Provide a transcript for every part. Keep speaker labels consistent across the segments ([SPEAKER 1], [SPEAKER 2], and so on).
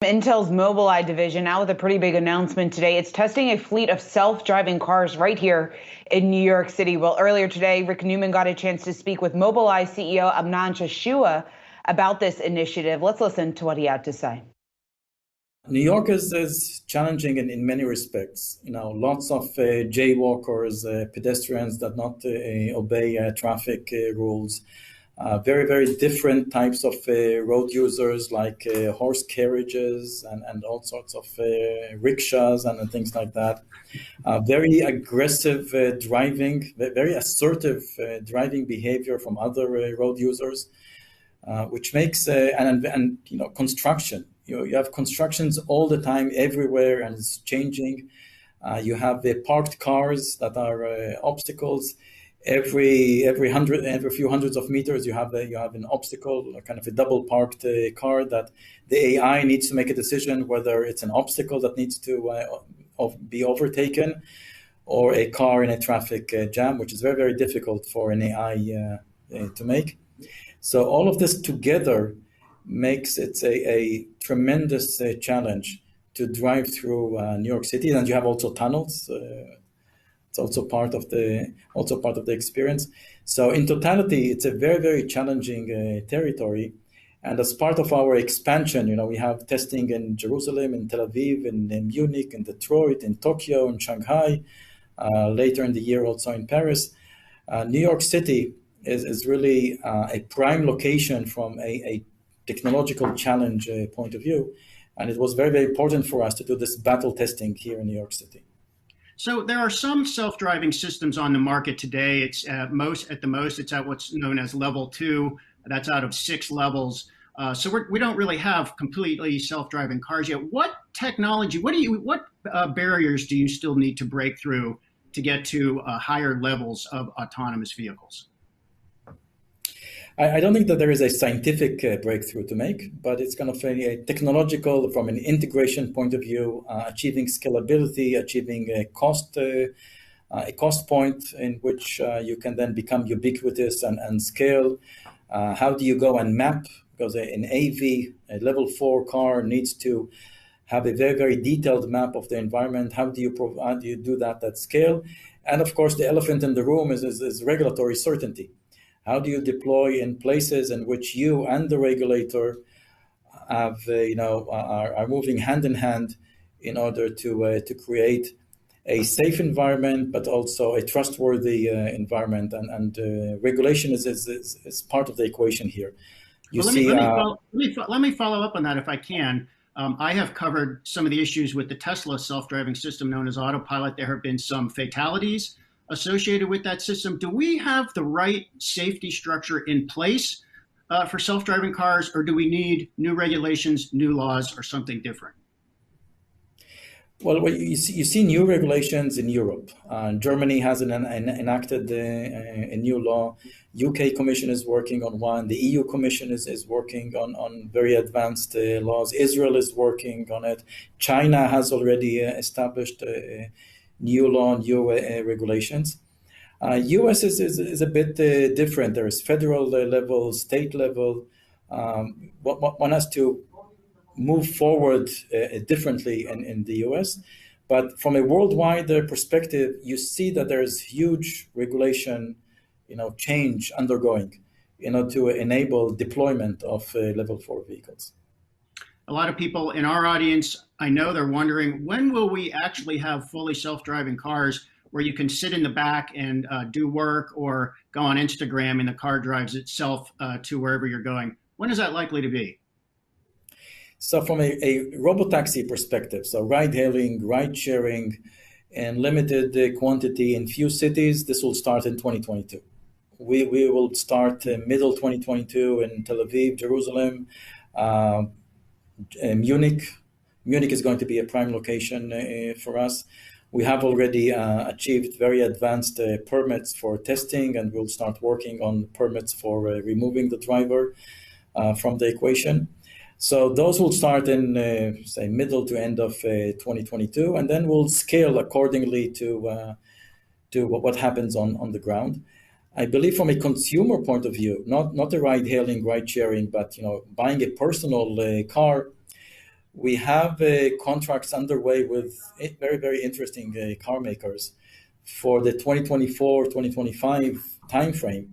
[SPEAKER 1] Intel's Mobileye division now with a pretty big announcement today. It's testing a fleet of self-driving cars right here in New York City. Well, earlier today, Rick Newman got a chance to speak with Mobileye CEO Adnan Shashua about this initiative. Let's listen to what he had to say.
[SPEAKER 2] New York is challenging in many respects. Lots of jaywalkers, pedestrians that not obey traffic rules. Very, very different types of road users like horse carriages and all sorts of rickshaws and things like that. Very aggressive driving, very assertive driving behavior from other road users, which makes, construction. You have constructions all the time, everywhere, and it's changing. You have the parked cars that are obstacles. Every few hundreds of meters, you have an obstacle, kind of a double parked car that the AI needs to make a decision whether it's an obstacle that needs to be overtaken, or a car in a traffic jam, which is very, very difficult for an AI to make. So all of this together makes it a tremendous challenge to drive through New York City, and you have also tunnels. It's also part of the experience. So in totality, it's a very, very challenging territory. And as part of our expansion, we have testing in Jerusalem, in Tel Aviv, in Munich, in Detroit, in Tokyo, in Shanghai, later in the year also in Paris. New York City is really a prime location from a technological challenge point of view. And it was very, very important for us to do this battle testing here in New York City.
[SPEAKER 3] So there are some self-driving systems on the market today. It's at the most, it's at what's known as level 2. That's out of 6 levels. So we don't really have completely self-driving cars yet. What technology, what barriers do you still need to break through to get to higher levels of autonomous vehicles?
[SPEAKER 2] I don't think that there is a scientific breakthrough to make, but it's kind of a technological, from an integration point of view, achieving scalability, achieving a cost point in which you can then become ubiquitous and scale. How do you go and map? Because an AV, a level 4 car, needs to have a very, very detailed map of the environment. How do you do that at scale? And of course, the elephant in the room is regulatory certainty. How do you deploy in places in which you and the regulator are moving hand in hand in order to create a safe environment, but also a trustworthy environment? And regulation is part of the equation here.
[SPEAKER 3] Let me follow up on that if I can. I have covered some of the issues with the Tesla self-driving system known as autopilot. There have been some fatalities associated with that system. Do we have the right safety structure in place for self-driving cars, or do we need new regulations, new laws, or something different?
[SPEAKER 2] Well, you see new regulations in Europe. Germany has enacted a new law. UK Commission is working on one. The EU Commission is working on very advanced laws. Israel is working on it. China has already established new law, new regulations. US is a bit different. There is federal level, state level. One has to move forward differently in the US. But from a worldwide perspective, you see that there is huge regulation, change undergoing, to enable deployment of level 4 vehicles.
[SPEAKER 3] A lot of people in our audience, I know they're wondering, when will we actually have fully self-driving cars where you can sit in the back and do work or go on Instagram and the car drives itself to wherever you're going? When is that likely to be?
[SPEAKER 2] So from a robotaxi perspective, so ride-hailing, ride-sharing, and limited quantity in few cities, this will start in 2022. We will start middle 2022 in Tel Aviv, Jerusalem, Munich. Munich is going to be a prime location for us. We have already achieved very advanced permits for testing, and we'll start working on permits for removing the driver from the equation. So those will start in, say, middle to end of 2022, and then we'll scale accordingly to what happens on the ground. I believe from a consumer point of view, not a ride-hailing, ride-sharing, but buying a personal car, we have contracts underway with very, very interesting car makers for the 2024-2025 timeframe,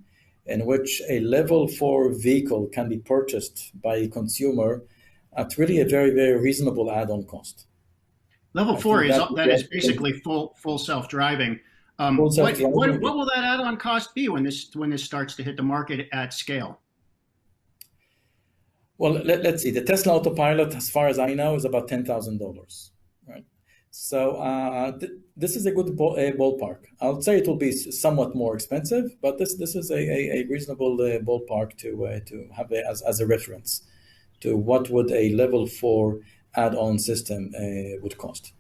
[SPEAKER 2] in which a level 4 vehicle can be purchased by a consumer at really a very, very reasonable add-on cost.
[SPEAKER 3] Level 4 is basically full self-driving. What will that add-on cost be when this starts to hit the market at scale?
[SPEAKER 2] Well, let's see. The Tesla Autopilot, as far as I know, is about $10,000, right? So this is a good ballpark. I'll say it will be somewhat more expensive, but this is a reasonable ballpark to have as a reference to what would a level 4 add-on system would cost.